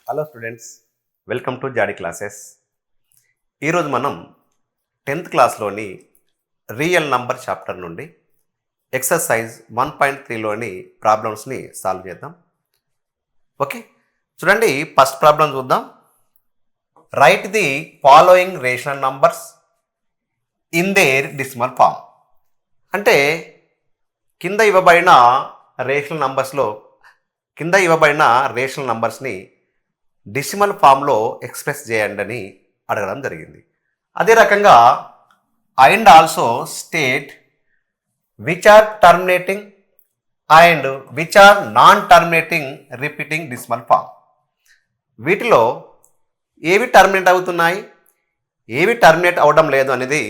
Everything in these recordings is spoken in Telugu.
హలో స్టూడెంట్స్, వెల్కమ్ టు జాడీ క్లాసెస్. ఈరోజు మనం 10th క్లాస్లోని రియల్ నంబర్ చాప్టర్ నుండి ఎక్సర్సైజ్ 1.3లోని ప్రాబ్లమ్స్ని సాల్వ్ చేద్దాం. ఓకే, చూడండి, ఫస్ట్ ప్రాబ్లం చూద్దాం. Write the following rational numbers in their decimal form. అంటే కింద ఇవ్వబడిన రేషనల్ నంబర్స్ని డెసిమల్ ఫామ్లో ఎక్స్ప్రెస్ చేయండి అని అడగడం జరిగింది. అదే రకంగా and also state which are terminating and which are non terminating repeating decimal form. వీటిలో ఏవి టర్మినేట్ అవుతున్నాయి, ఏవి టర్మినేట్ అవడం లేదు అనేది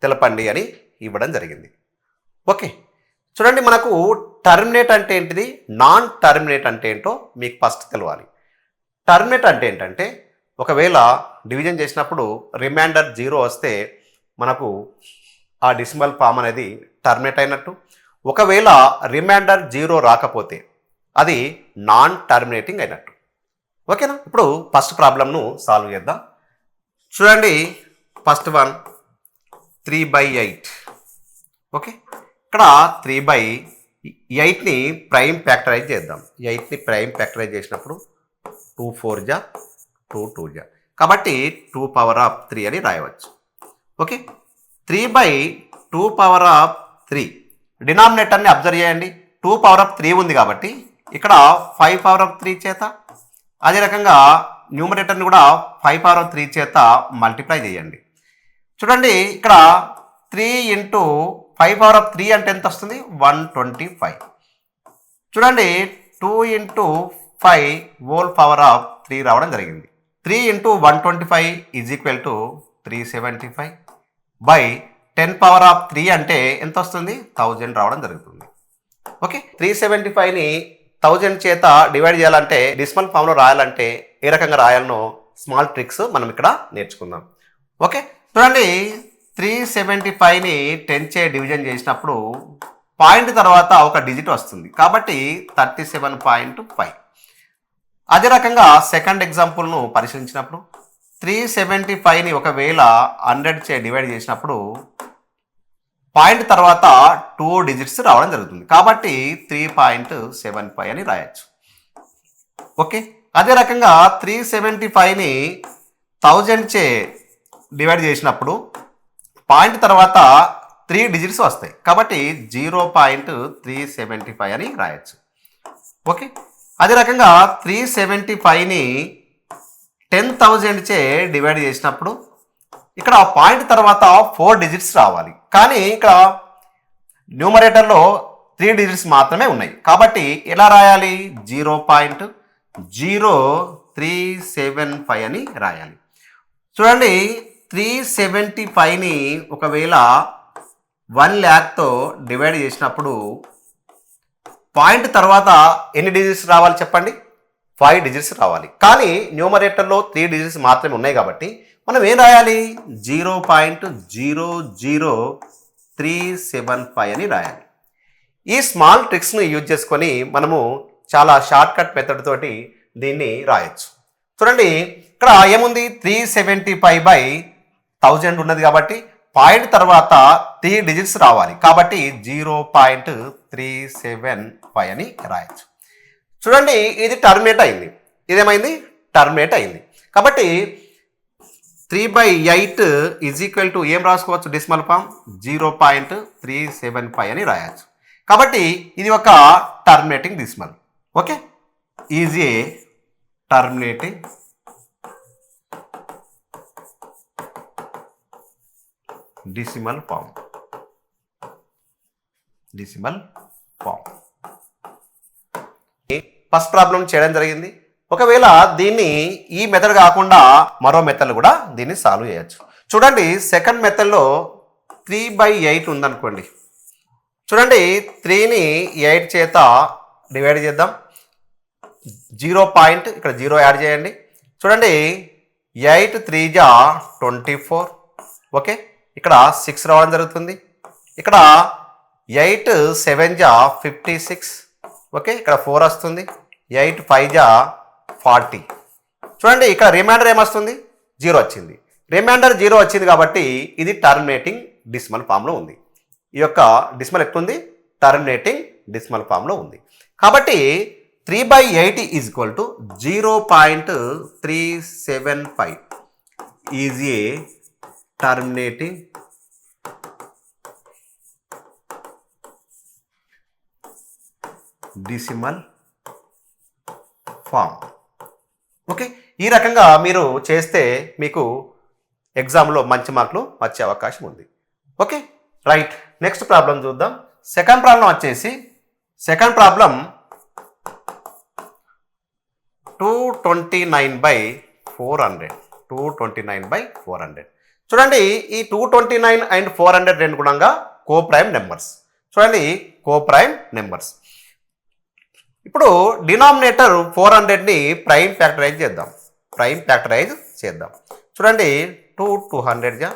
తెలపండి అని ఇవ్వడం జరిగింది. ఓకే, చూడండి, మనకు టర్మినేట్ అంటే ఏంటిది, నాన్ టర్మినేట్ అంటే ఏంటో మీకు ఫస్ట్ తెలవాలి. టర్మినేట్ అంటే ఏంటంటే, ఒకవేళ డివిజన్ చేసినప్పుడు రిమైండర్ 0 వస్తే మనకు ఆ డెసిమల్ ఫామ్ అనేది టర్మినేట్ అయినట్టు. ఒకవేళ రిమైండర్ 0 రాకపోతే అది నాన్ టర్మినేటింగ్ అయినట్టు. ఓకేనా? ఇప్పుడు ఫస్ట్ ప్రాబ్లంను సాల్వ్ చేద్దాం. చూడండి, ఫస్ట్ వన్ 3/8. ఓకే, ఇక్కడ 3/8ని ప్రైమ్ ఫ్యాక్టరైజ్ చేద్దాం. 8ని ప్రైమ్ ఫ్యాక్టరైజ్ చేసినప్పుడు 2 4 జా 2 2 జా, కాబట్టి 2^3 అని రాయవచ్చు. ఓకే, 3/2^3 డినామినేటర్ని అబ్జర్వ్ చేయండి. 2^3 ఉంది కాబట్టి ఇక్కడ 5^3 చేత, అదే రకంగా న్యూమరేటర్ని కూడా 5^3 చేత మల్టిప్లై చేయండి. చూడండి, ఇక్కడ 3 × 5^3 అంటే ఎంత వస్తుంది, 125. చూడండి, 2 × 5 whole power of 3 రావడం జరిగింది. 3 × 125 = 375 బై 10^3 అంటే ఎంత వస్తుంది, 1000 రావడం జరుగుతుంది. ఓకే, 375ని 1000 చేత డివైడ్ చేయాలంటే, డెసిమల్ ఫామ్లో రాయాలంటే ఏ రకంగా రాయాలనో స్మాల్ ట్రిక్స్ మనం ఇక్కడ నేర్చుకుందాం. ఓకే, చూడండి, 375ని 10 చే డివిజన్ చేసినప్పుడు పాయింట్ తర్వాత ఒక డిజిట్ వస్తుంది, కాబట్టి 37.5. అదే రకంగా సెకండ్ ఎగ్జాంపుల్ను పరిశీలించినప్పుడు 375ని ఒకవేళ 100 చే డివైడ్ చేసినప్పుడు పాయింట్ తర్వాత 2 డిజిట్స్ రావడం జరుగుతుంది, కాబట్టి 3.75 అని రాయొచ్చు. ఓకే, అదే రకంగా 375ని 1000 చే డివైడ్ చేసినప్పుడు పాయింట్ తర్వాత 3 డిజిట్స్ వస్తాయి, కాబట్టి 0.375 అని రాయొచ్చు. ఓకే, అదే రకంగా 375ని 10,000 చే డివైడ్ చేసినప్పుడు ఇక్కడ పాయింట్ తర్వాత 4 డిజిట్స్ రావాలి, కానీ ఇక్కడ న్యూమరేటర్లో 3 డిజిట్స్ మాత్రమే ఉన్నాయి, కాబట్టి ఎలా రాయాలి, 0.0375 అని రాయాలి. చూడండి, 375ని ఒకవేళ 1,00,000తో డివైడ్ చేసినప్పుడు పాయింట్ తర్వాత ఎన్ని డిజిట్స్ రావాలి చెప్పండి, 5 డిజిట్స్ రావాలి, కానీ న్యూమరేటర్లో 3 డిజిట్స్ మాత్రమే ఉన్నాయి కాబట్టి మనం ఏం రాయాలి, 0.00375 అని రాయాలి. ఈ స్మాల్ ట్రిక్స్ను యూజ్ చేసుకొని మనము చాలా షార్ట్ కట్ మెథడ్ తోటి దీన్ని రాయొచ్చు. చూడండి, ఇక్కడ ఏముంది, 375/1000 ఉన్నది కాబట్టి పాయింట్ తర్వాత 3 డిజిట్స్ రావాలి, కాబట్టి 0.375 అని రాయొచ్చు. చూడండి, ఇది టర్మినేట్ అయింది, ఇదేమైంది, టర్మినేట్ అయింది, కాబట్టి 3/8 = ఏం రాసుకోవచ్చు, డెసిమల్ ఫామ్ 0.375 అని రాయొచ్చు. కాబట్టి ఇది ఒక terminating decimal. Okay, is a terminating decimal form. First problem చేయడం జరిగింది. ఒకవేళ దీన్ని ఈ మెథడ్ కాకుండా మరో మెథడ్ కూడా దీన్ని సాల్వ్ చేయొచ్చు. చూడండి, సెకండ్ మెథడ్లో 3/8 ఉందనుకోండి. చూడండి, 3ని 8 చేత డివైడ్ చేద్దాం. 0 పాయింట్ ఇక్కడ 0 యాడ్ చేయండి. చూడండి, 8 3 జా 24. ఓకే, ఇక్కడ 6 రావడం జరుగుతుంది. ఇక్కడ 8 7 జా 56. ఓకే, ఇక్కడ 4 వస్తుంది. 8 5 జా 40. చూడండి ఇక్కడ రిమైండర్ ఏమొస్తుంది, 0 వచ్చింది. రిమైండర్ 0 వచ్చింది కాబట్టి ఇది టర్మినేటింగ్ డెసిమల్ ఫామ్లో ఉంది. ఈ యొక్క డెసిమల్ ఎట్లుంది, టర్మినేటింగ్ డెసిమల్ ఫామ్లో ఉంది. కాబట్టి 3/8 is equal to 0.375 is a terminating decimal form. Okay, ఈ రకంగా మీరు చేస్తే మీకు ఎగ్జామ్లో మంచి మార్కులు వచ్చే అవకాశం ఉంది. ఓకే రైట్, నెక్స్ట్ ప్రాబ్లం చూద్దాం. సెకండ్ ప్రాబ్లం వచ్చేసి సెకండ్ ప్రాబ్లం 229/400. 229/400. చూడండి ఈ 229 అండ్ 400 రెండు గుణంగా కోప్రైమ్ నెంబర్స్. చూడండి కోప్రైమ్ నెంబర్స్. ఇప్పుడు డినామినేటర్ 400ని ప్రైమ్ ఫ్యాక్టరైజ్ చేద్దాం. ప్రైమ్ ఫ్యాక్టరైజ్ చేద్దాం. చూడండి 2 200 జా,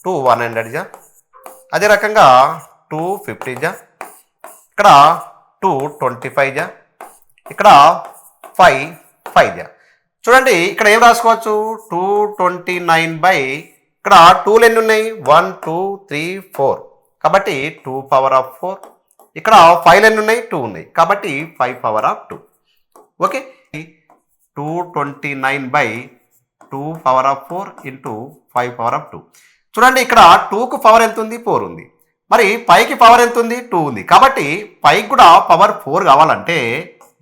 2 100 జా, అదే రకంగా 2 50 జా, ఇక్కడ 2 25 జా, ఇక్కడ 5 5 జా. చూడండి ఇక్కడ ఏం రాసుకోవచ్చు, 229 ఇక్కడ 2లు ఎన్ని ఉన్నాయి, 1 2 3 4 కాబట్టి 2^4. ఇక్కడ 5లు ఎన్ని ఉన్నాయి, 2 ఉన్నాయి కాబట్టి 5^2. Okay, 229/2^4 into 5^2. చూడండి ఇక్కడ 2కు పవర్ ఎంత ఉంది, 4 ఉంది. మరి పైకి పవర్ ఎంత ఉంది, 2 ఉంది. కాబట్టి పైకి కూడా పవర్ 4 కావాలంటే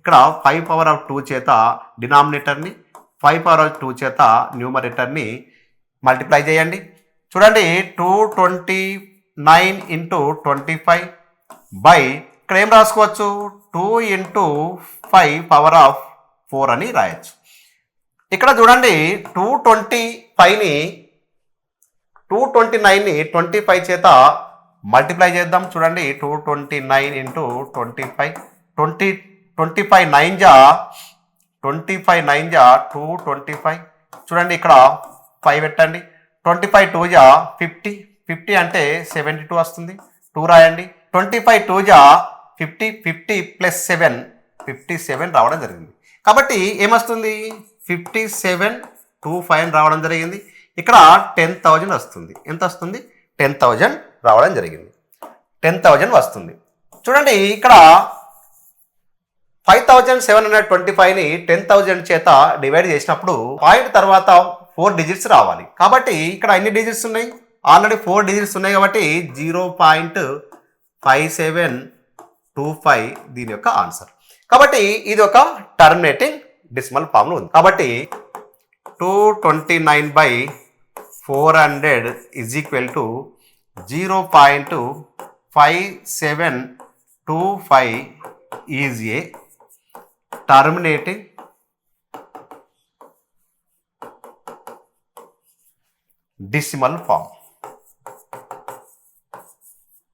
ఇక్కడ 5^2 చేత డినామినేటర్ని 5^2 చేత న్యూమరేటర్ని మల్టిప్లై చేయండి. చూడండి 229 ఇంటూ 25 ఇక్కడ ఏం రాసుకోవచ్చు, 2 ఇంటూ 5^4 అని రాయొచ్చు. ఇక్కడ చూడండి 229ని 25 చేత మల్టిప్లై చేద్దాం. చూడండి 229 ఇంటూ 25 25 9 జా 225. చూడండి ఇక్కడ 5 పెట్టండి. 25 2 జా 50 50 అంటే 72 వస్తుంది, 2 రాయండి. 25 2 జా 50 50 ప్లస్ 7 57 రావడం జరిగింది. కాబట్టి ఏమొస్తుంది, 5725 రావడం జరిగింది. ఇక్కడ 10,000 వస్తుంది. ఎంత వస్తుంది, 10,000 రావడం జరిగింది. 10,000 వస్తుంది. చూడండి ఇక్కడ 5725ని 10,000 చేత డివైడ్ చేసినప్పుడు పాయింట్ తర్వాత 4 డిజిట్స్ రావాలి. కాబట్టి ఇక్కడ ఎన్ని డిజిట్స్ ఉన్నాయి, ఆల్రెడీ 4 డిజిట్స్ ఉన్నాయి కాబట్టి 0.5725 దీని యొక్క ఆన్సర్. కాబట్టి ఇది ఒక టర్మినేటింగ్ డెసిమల్ ఫామ్లో ఉంది. కాబట్టి 229/400 is equal to 0.5725 is a terminating decimal form.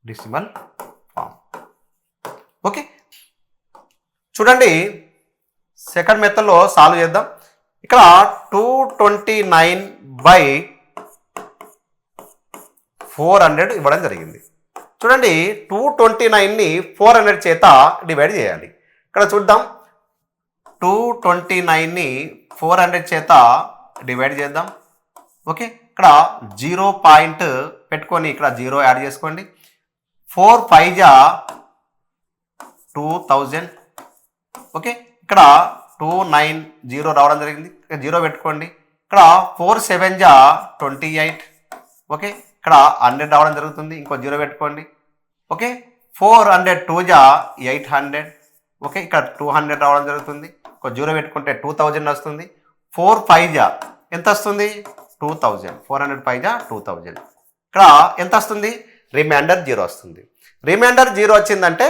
Decimal form. Okay, చూడంండి సెకండ్ మెథడ్లో సాల్వ్ చేద్దాం. ఇక్కడ 229/400 ఇవ్వడం జరిగింది. చూడండి 229ని 400 చేత డివైడ్ చేయాలి. ఇక్కడ చూద్దాం 229ని 400 చేత డివైడ్ చేద్దాం. ఓకే, ఇక్కడ 0 పాయింట్ పెట్టుకొని ఇక్కడ 0 యాడ్ చేసుకోండి. 4 5 జా 2000. ఓకే, ఇక్కడ 290 రావడం జరిగింది. 0 పెట్టుకోండి. ఇక్కడ 4 7 జా 28. ఓకే, ఇక్కడ 100 రావడం జరుగుతుంది. ఇంకో 0 పెట్టుకోండి. ఓకే, 402 జా 800. ఓకే, ఇక్కడ 200 రావడం జరుగుతుంది. ఇంకో 0 పెట్టుకుంటే 2000 వస్తుంది. 4 5 జా ఎంత వస్తుంది, 2000. 405 జా 2000. ఇక్కడ ఎంత వస్తుంది, రిమైండర్ 0 వస్తుంది. రిమైండర్ 0 వచ్చిందంటే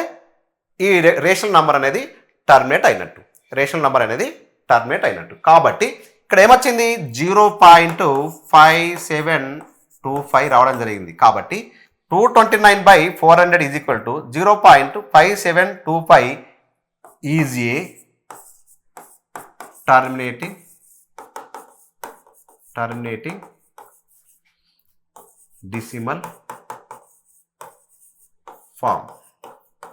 ఈ రేషనల్ నెంబర్ అనేది టర్మినేట్ అయినట్టు. రేషనల్ నెంబర్ అనేది టర్మినేట్ అయినట్టు. కాబట్టి ఇక్కడ ఏమొచ్చింది, 0.5725 రావడం జరిగింది. కాబట్టి 229/400 is equal to 0.5725 is a terminating decimal form.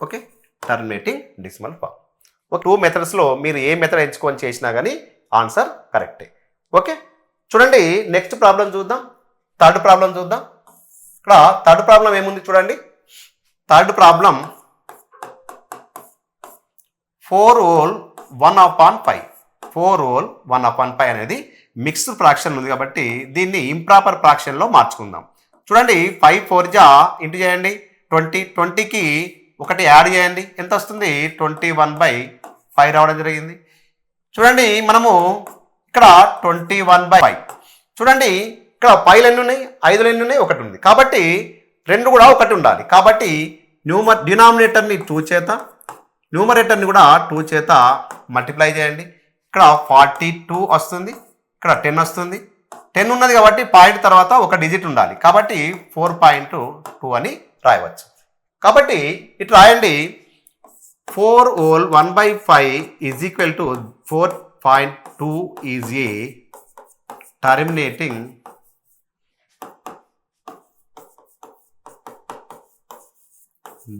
Okay, terminating decimal form. ఒక 2 మెథడ్స్లో మీరు ఏ మెథడ్ ఎంచుకొని చేసినా కానీ ఆన్సర్ కరెక్టే. ఓకే, చూడండి నెక్స్ట్ ప్రాబ్లం చూద్దాం. థర్డ్ ప్రాబ్లం చూద్దాం. ఇక్కడ థర్డ్ ప్రాబ్లం ఏముంది చూడండి. Third problem 4 whole 1/5. 4 whole 1/5 అనేది మిక్స్డ్ ఫ్రాక్షన్ ఉంది కాబట్టి దీన్ని ఇంప్రాపర్ ఫ్రాక్షన్లో మార్చుకుందాం. చూడండి 5 4 జా ఇంటూ చేయండి 20, 20కి ఒకటి యాడ్ చేయండి, ఎంత వస్తుంది 21/5 రావడం జరిగింది. చూడండి మనము ఇక్కడ 21/5 చూడండి ఇక్కడ 5 ఎన్ని ఉన్నాయి, 5 ఎన్ని ఉన్నాయి, 1 ఉంది కాబట్టి 2 కూడా 1 ఉండాలి. కాబట్టి డినామినేటర్ని 2 చేత న్యూమరేటర్ని కూడా 2 చేత మల్టిప్లై చేయండి. ఇక్కడ 42 వస్తుంది, ఇక్కడ 10 వస్తుంది. 10 ఉన్నది కాబట్టి పాయింట్ తర్వాత ఒక డిజిట్ ఉండాలి కాబట్టి 4.2 అని రాయవచ్చు. కాబట్టి ఇటు రాయండి 4 whole 1/5 is equal to 4.2 is a terminating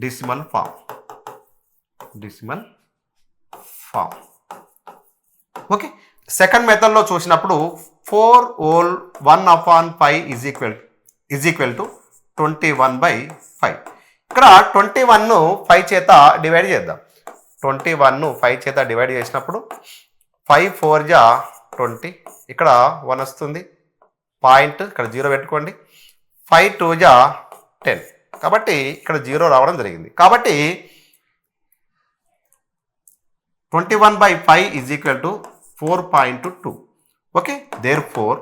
decimal form. Okay, second మెథడ్లో చూసినప్పుడు 4 whole 1/5 ఈజ్ ఈక్వల్ టు 21/5. ఇక్కడ 21ను 5 చేత డివైడ్ చేద్దాం. 21ను 5 చేత డివైడ్ చేసినప్పుడు 5 4 జా 20, ఇక్కడ 1 వస్తుంది, పాయింట్ ఇక్కడ 0 పెట్టుకోండి. 5 2 జా 10 కాబట్టి ఇక్కడ 0 రావడం జరిగింది. కాబట్టి 21/5 is equal to 4.2. Okay, therefore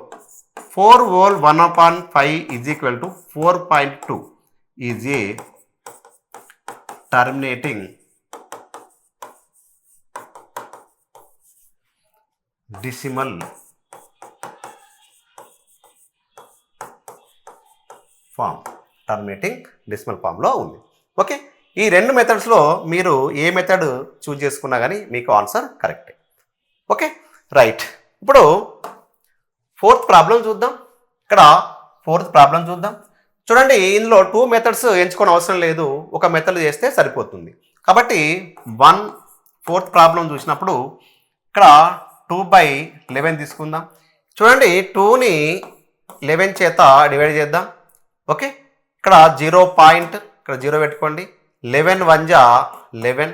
4 whole 1/5 is equal to 4.2 is a terminating decimal form. Terminating decimal ఫామ్లో ఉంది. ఓకే, ఈ రెండు మెథడ్స్లో మీరు ఏ మెథడ్ చూజ్ చేసుకున్నా కానీ మీకు ఆన్సర్ కరెక్టే. ఓకే రైట్, ఇప్పుడు ఫోర్త్ ప్రాబ్లం చూద్దాం. ఇక్కడ ఫోర్త్ ప్రాబ్లం చూద్దాం. చూడండి ఇందులో 2 మెథడ్స్ ఎంచుకోని అవసరం లేదు, ఒక మెథడ్ చేస్తే సరిపోతుంది. కాబట్టి 4th ప్రాబ్లం చూసినప్పుడు ఇక్కడ 2/11 తీసుకుందాం. చూడండి 2ని 11 చేత డివైడ్ చేద్దాం. ఓకే, ఇక్కడ 0 పాయింట్ ఇక్కడ 0 పెట్టుకోండి. 11 1 జా 11.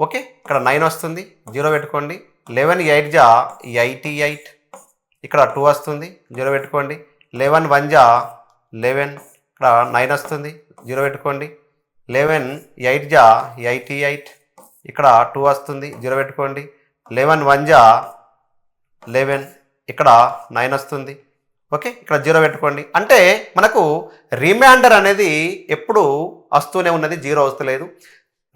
ఓకే, ఇక్కడ 9 వస్తుంది, 0 పెట్టుకోండి. 11 8 జా 88, ఇక్కడ 2 వస్తుంది, 0 పెట్టుకోండి. 11 1 జా 11, ఇక్కడ 9 వస్తుంది, 0 పెట్టుకోండి. 11 8 జా 88, ఇక్కడ 2 వస్తుంది, 0 పెట్టుకోండి. 11 1 జా 11, ఇక్కడ 9 వస్తుంది. ఓకే, ఇక్కడ 0 పెట్టుకోండి. అంటే మనకు రిమైండర్ అనేది ఎప్పుడు వస్తూనే ఉన్నది, 0 వస్తలేదు.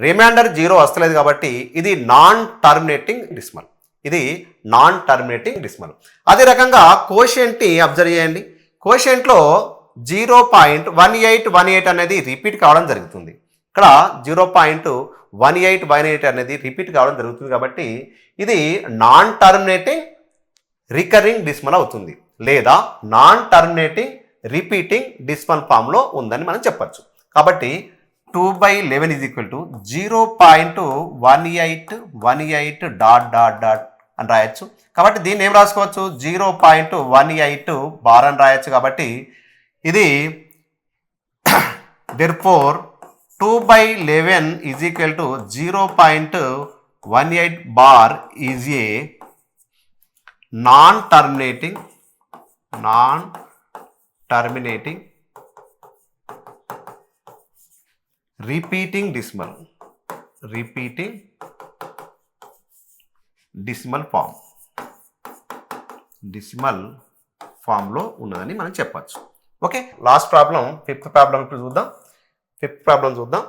రిమైండర్ 0 వస్తలేదు కాబట్టి ఇది నాన్ టర్మినేటింగ్ డెసిమల్. అదే రకంగా కోషియంట్ని అబ్జర్వ్ చేయండి. కోషియంట్లో 0.1818 అనేది రిపీట్ కావడం జరుగుతుంది. ఇక్కడ 0.1818 అనేది రిపీట్ కావడం జరుగుతుంది కాబట్టి ఇది నాన్ టర్మినేటింగ్ రికరింగ్ డెసిమల్ అవుతుంది, లేదా నాన్ టర్మినేటింగ్ రిపీటింగ్ డెసిమల్ ఫామ్లో ఉందని మనం చెప్పచ్చు. కాబట్టి 2/11 ఈజ్ ఈక్వల్ టు 0.1818 ... అని రాయొచ్చు. కాబట్టి దీన్ని ఏం రాసుకోవచ్చు, 0.18 బార్ అని రాయొచ్చు. కాబట్టి ఇది therefore 2/11 is equal to 0.18 bar is a non terminating repeating decimal ఫామ్లో ఉన్నదని మనం చెప్పచ్చు. Okay, last problem 5th problem ఇప్పుడు చూద్దాం. 5th ప్రాబ్లం చూద్దాం.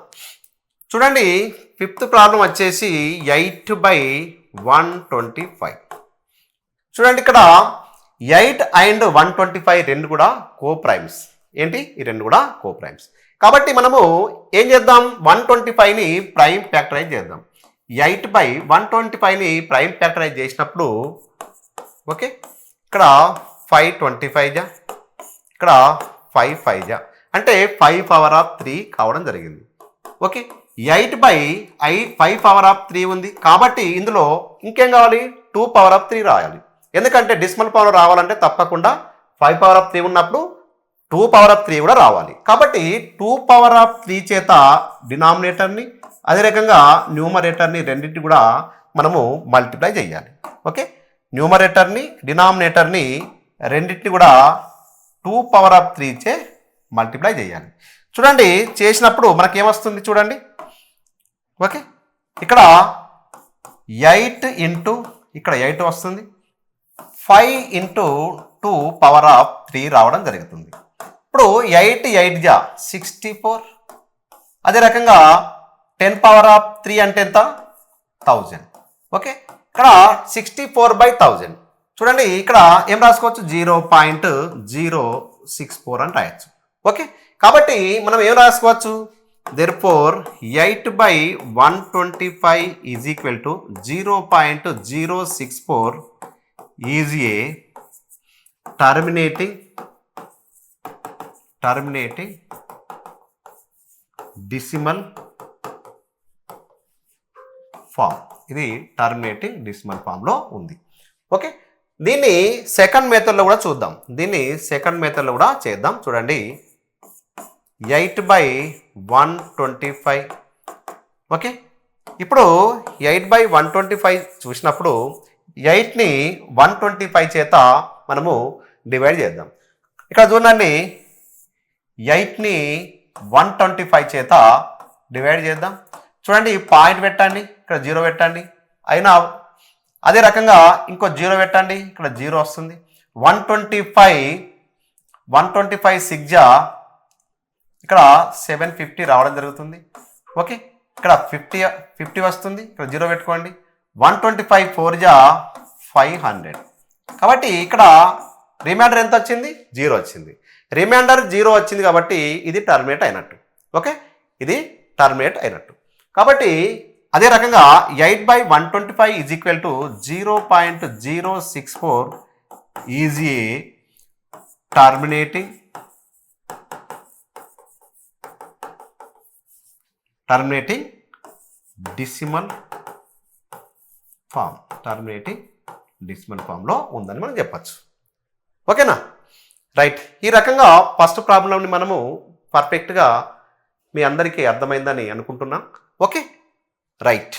చూడండి 5th ప్రాబ్లం వచ్చేసి 8/125. చూడండి ఇక్కడ 8 అండ్ 125 రెండు కూడా కోప్రైమ్స్. ఏంటి, ఈ రెండు కూడా కోప్రైమ్స్. కాబట్టి మనము ఏం చేద్దాం, 125ని ప్రైమ్ ఫ్యాక్టరైజ్ చేద్దాం. 8/125ని ప్రైమ్ ఫ్యాక్టరైజ్ చేసినప్పుడు ఓకే, ఇక్కడ 525 జా, ఇక్కడ 5 5 జా, అంటే 5 పవర్ ఆఫ్ 3 కావడం జరిగింది. ఓకే, 8/5 పవర్ ఆఫ్ 3 ఉంది కాబట్టి ఇందులో ఇంకేం కావాలి, 2 పవర్ ఆఫ్ 3 రాయాలి. ఎందుకంటే డెసిమల్ ఫామ్లో రావాలంటే తప్పకుండా 5 పవర్ ఆఫ్ 3 ఉన్నప్పుడు 2 పవర్ ఆఫ్ 3 కూడా రావాలి. కాబట్టి 2 పవర్ ఆఫ్ 3 చేత డినామినేటర్ని అదే రకంగా న్యూమరేటర్ని రెండింటిని కూడా మనము మల్టిప్లై చేయాలి. ఓకే, న్యూమరేటర్ని డినామినేటర్ని రెండింటిని కూడా 2 పవర్ ఆఫ్ 3 చే మల్టిప్లై చేయాలి. చూడండి చేసినప్పుడు మనకేమొస్తుంది చూడండి. ఓకే, ఇక్కడ 8 ఇంటూ ఇక్కడ 8 వస్తుంది, 5 ఇంటూ 2 పవర్ ఆఫ్ 3 రావడం జరుగుతుంది. ఇప్పుడు 8 జా 64, అదే రకంగా 10 పవర్ ఆఫ్ 3 అంటే ఎంత 1000. ఓకే, ఇక్కడ 64/1000. చూడండి ఇక్కడ ఏం రాసుకోవచ్చు 0.064 అని రాయొచ్చు. ఓకే, కాబట్టి మనం ఏం రాసుకోవచ్చు therefore 8/125 is equal to 0.064 is a terminating decimal form. ఇది టర్మినేటింగ్ డెసిమల్ ఫామ్లో ఉంది. ఓకే, దీన్ని సెకండ్ మెథడ్లో కూడా చూద్దాం. చేద్దాం. చూడండి 8/125. ఓకే, ఇప్పుడు 8/125 చూసినప్పుడు 8ని 125 చేత మనము డివైడ్ చేద్దాం. ఇక్కడ చూడండి 8ని 125 చేత డివైడ్ చేద్దాం. చూడండి పాయింట్ పెట్టండి, ఇక్కడ 0 పెట్టండి, అయినా అదే రకంగా ఇంకో 0 పెట్టండి, ఇక్కడ 0 వస్తుంది. 125 6 ఇక్కడ 750 రావడం జరుగుతుంది. ఓకే, ఇక్కడ 50 వస్తుంది, ఇక్కడ 0 పెట్టుకోండి. 125 4 500. కాబట్టి ఇక్కడ రిమైండర్ ఎంత వచ్చింది 0 వచ్చింది. రిమైండర్ 0 వచ్చింది కాబట్టి ఇది టర్మినేట్ అయినట్టు. ఓకే, ఇది టర్మినేట్ అయినట్టు. కాబట్టి అదే రకంగా 8/125 is equal to 0.064 is a terminating decimal form. Decimal ఫామ్లో ఉందని మనం చెప్పచ్చు. ఓకేనా, రైట్. ఈ రకంగా ఫస్ట్ ప్రాబ్లంని మనము పర్ఫెక్ట్గా మీ అందరికీ అర్థమైందని అనుకుంటున్నాం. Okay, right.